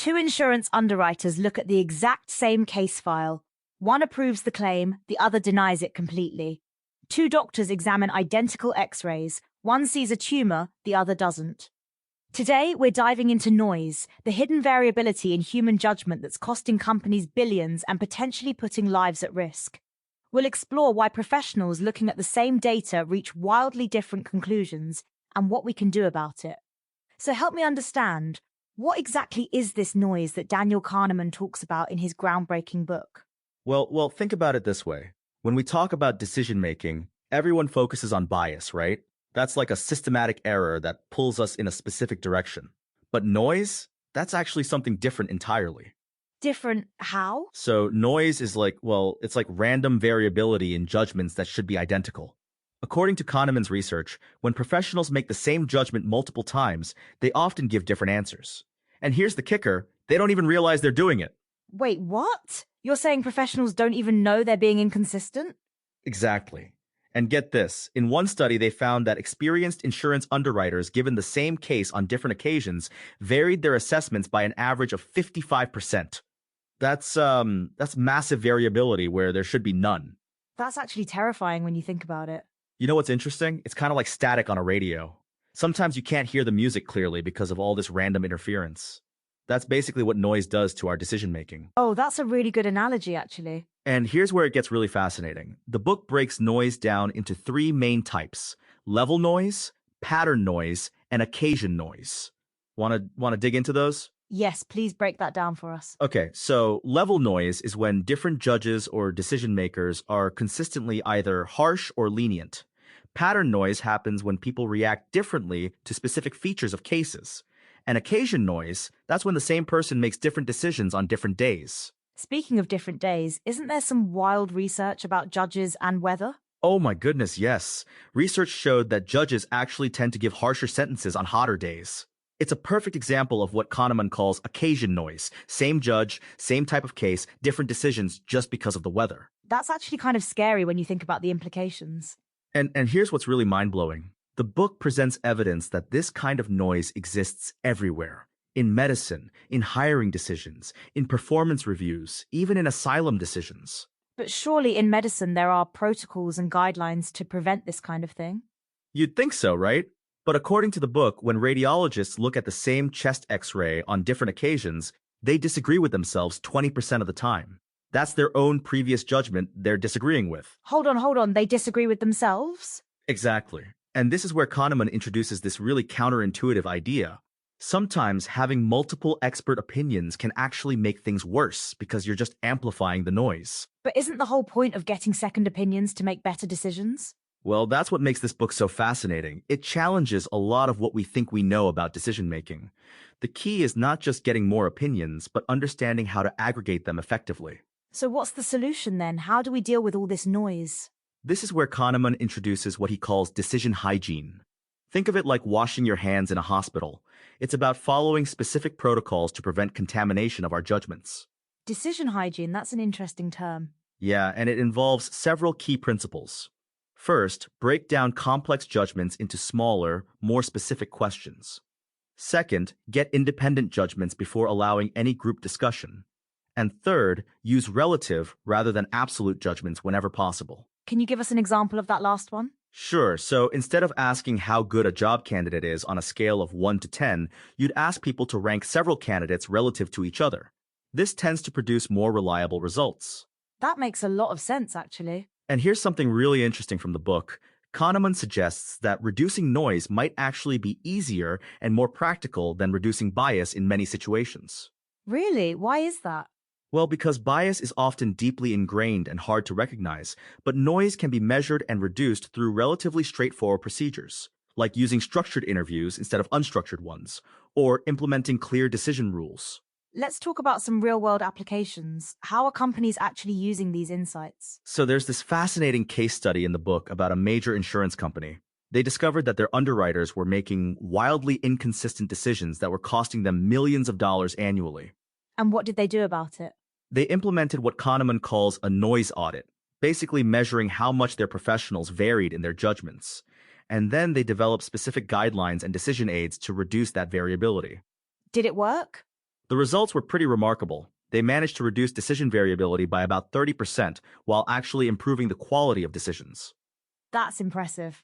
Two insurance underwriters look at the exact same case file. One approves the claim, the other denies it completely. Two doctors examine identical x-rays. One sees a tumor, the other doesn't. Today, we're diving into noise, the hidden variability in human judgment that's costing companies billions and potentially putting lives at risk. We'll explore why professionals looking at the same data reach wildly different conclusions and what we can do about it. So help me understand, what exactly is this noise that Daniel Kahneman talks about in his groundbreaking book? Well, think about it this way. When we talk about decision-making, everyone focuses on bias, right? That's like a systematic error that pulls us in a specific direction. But noise, that's actually something different entirely. Different how? So noise is it's like random variability in judgments that should be identical. According to Kahneman's research, when professionals make the same judgment multiple times, they often give different answers. And here's the kicker, they don't even realize they're doing it. Wait, what? You're saying professionals don't even know they're being inconsistent? Exactly. And get this, in one study they found that experienced insurance underwriters given the same case on different occasions varied their assessments by an average of 55%. That's massive variability where there should be none. That's actually terrifying when you think about it. You know what's interesting? It's kind of like static on a radio. Sometimes you can't hear the music clearly because of all this random interference. That's basically what noise does to our decision-making. Oh, that's a really good analogy, actually. And here's where it gets really fascinating. The book breaks noise down into three main types: level noise, pattern noise, and occasion noise. Want to dig into those? Yes, please break that down for us. Okay, so level noise is when different judges or decision makers are consistently either harsh or lenient. Pattern noise happens when people react differently to specific features of cases. And occasion noise, that's when the same person makes different decisions on different days. Speaking of different days, isn't there some wild research about judges and weather? Oh my goodness, yes. Research showed that judges actually tend to give harsher sentences on hotter days. It's a perfect example of what Kahneman calls occasion noise. Same judge, same type of case, different decisions just because of the weather. That's actually kind of scary when you think about the implications. And here's what's really mind-blowing. The book presents evidence that this kind of noise exists everywhere. In medicine, in hiring decisions, in performance reviews, even in asylum decisions. But surely in medicine there are protocols and guidelines to prevent this kind of thing? You'd think so, right? But according to the book, when radiologists look at the same chest X-ray on different occasions, they disagree with themselves 20% of the time. That's their own previous judgment they're disagreeing with. Hold on, they disagree with themselves? Exactly. And this is where Kahneman introduces this really counterintuitive idea. Sometimes having multiple expert opinions can actually make things worse because you're just amplifying the noise. But isn't the whole point of getting second opinions to make better decisions? Well, that's what makes this book so fascinating. It challenges a lot of what we think we know about decision-making. The key is not just getting more opinions, but understanding how to aggregate them effectively. So what's the solution then? How do we deal with all this noise? This is where Kahneman introduces what he calls decision hygiene. Think of it like washing your hands in a hospital. It's about following specific protocols to prevent contamination of our judgments. Decision hygiene, that's an interesting term. Yeah, and it involves several key principles. First, break down complex judgments into smaller, more specific questions. Second, get independent judgments before allowing any group discussion. And third, use relative rather than absolute judgments whenever possible. Can you give us an example of that last one? Sure, so instead of asking how good a job candidate is on a scale of 1 to 10, you'd ask people to rank several candidates relative to each other. This tends to produce more reliable results. That makes a lot of sense, actually. And here's something really interesting from the book. Kahneman suggests that reducing noise might actually be easier and more practical than reducing bias in many situations. Really? Why is that? Well, because bias is often deeply ingrained and hard to recognize, but noise can be measured and reduced through relatively straightforward procedures, like using structured interviews instead of unstructured ones, or implementing clear decision rules. Let's talk about some real-world applications. How are companies actually using these insights? So there's this fascinating case study in the book about a major insurance company. They discovered that their underwriters were making wildly inconsistent decisions that were costing them millions of dollars annually. And what did they do about it? They implemented what Kahneman calls a noise audit, basically measuring how much their professionals varied in their judgments. And then they developed specific guidelines and decision aids to reduce that variability. Did it work? The results were pretty remarkable. They managed to reduce decision variability by about 30% while actually improving the quality of decisions. That's impressive.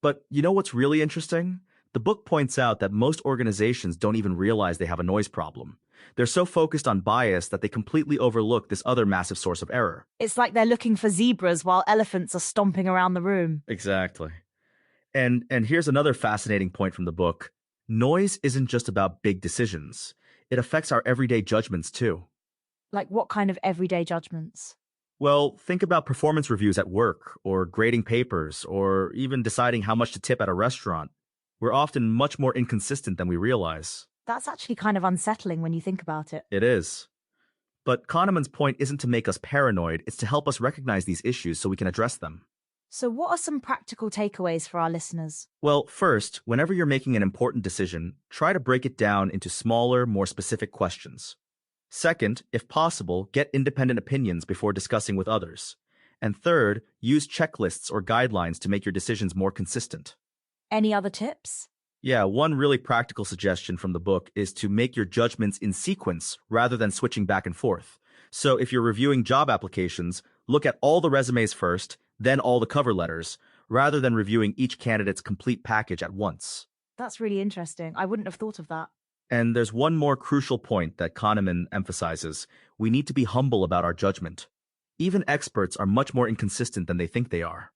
But you know what's really interesting? The book points out that most organizations don't even realize they have a noise problem. They're so focused on bias that they completely overlook this other massive source of error. It's like they're looking for zebras while elephants are stomping around the room. Exactly. And here's another fascinating point from the book. Noise isn't just about big decisions. It affects our everyday judgments too. Like what kind of everyday judgments? Well, think about performance reviews at work, or grading papers, or even deciding how much to tip at a restaurant. We're often much more inconsistent than we realize. That's actually kind of unsettling when you think about it. It is. But Kahneman's point isn't to make us paranoid, it's to help us recognize these issues so we can address them. So what are some practical takeaways for our listeners? Well, first, whenever you're making an important decision, try to break it down into smaller, more specific questions. Second, if possible, get independent opinions before discussing with others. And third, use checklists or guidelines to make your decisions more consistent. Any other tips? Yeah, one really practical suggestion from the book is to make your judgments in sequence rather than switching back and forth. So if you're reviewing job applications, look at all the resumes first, then all the cover letters, rather than reviewing each candidate's complete package at once. That's really interesting. I wouldn't have thought of that. And there's one more crucial point that Kahneman emphasizes. We need to be humble about our judgment. Even experts are much more inconsistent than they think they are.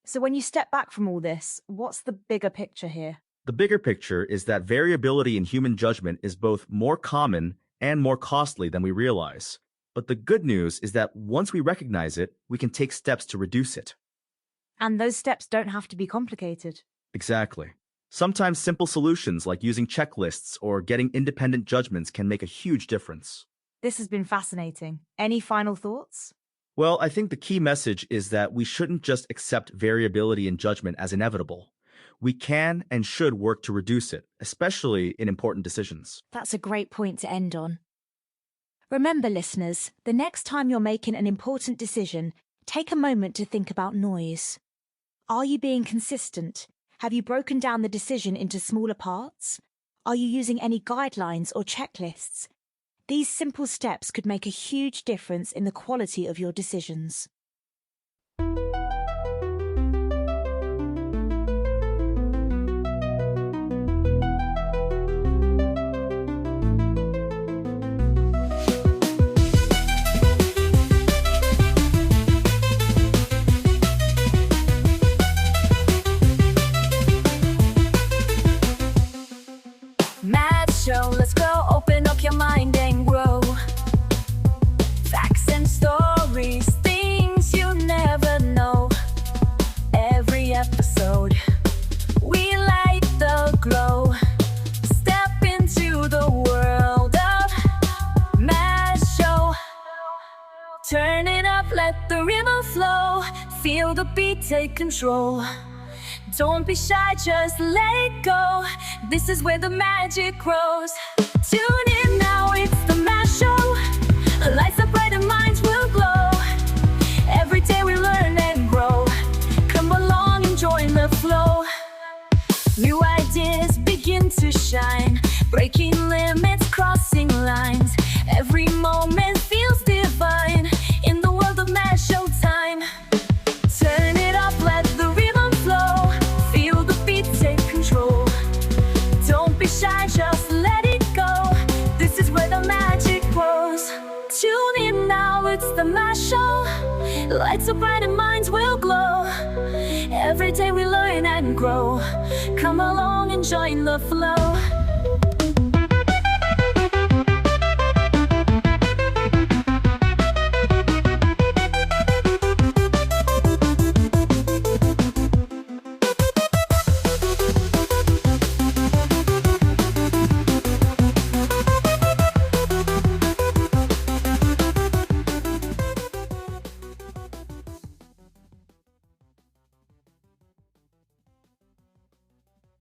So when you step back from all this, what's the bigger picture here? The bigger picture is that variability in human judgment is both more common and more costly than we realize. But the good news is that once we recognize it, we can take steps to reduce it. And those steps don't have to be complicated. Exactly. Sometimes simple solutions like using checklists or getting independent judgments can make a huge difference. This has been fascinating. Any final thoughts? Well, I think the key message is that we shouldn't just accept variability in judgment as inevitable. We can and should work to reduce it, especially in important decisions. That's a great point to end on. Remember, listeners, the next time you're making an important decision, take a moment to think about noise. Are you being consistent? Have you broken down the decision into smaller parts? Are you using any guidelines or checklists? These simple steps could make a huge difference in the quality of your decisions. Show, let's go, open up your mind and grow. Facts and stories, things you never know. Every episode, we light the glow. Step into the world of Math Show. Turn it up, let the rhythm flow. Feel the beat, take control. Don't be shy, just let it go. This is where the magic grows. Tune in now, it's the Math Show. Lights up bright and minds will glow. Every day we learn and grow. Come along and join the flow. New ideas begin to shine. Breaking limits, crossing lines. Every moment feels divine. In the world of Math Show time. Turn it up, let the rhythm flow. Feel the beat, take control. Don't be shy, just let it go. This is where the magic grows. Tune in now, it's the Math Show. Lights up bright and minds will glow. Every day we learn and grow. Come along and join the flow.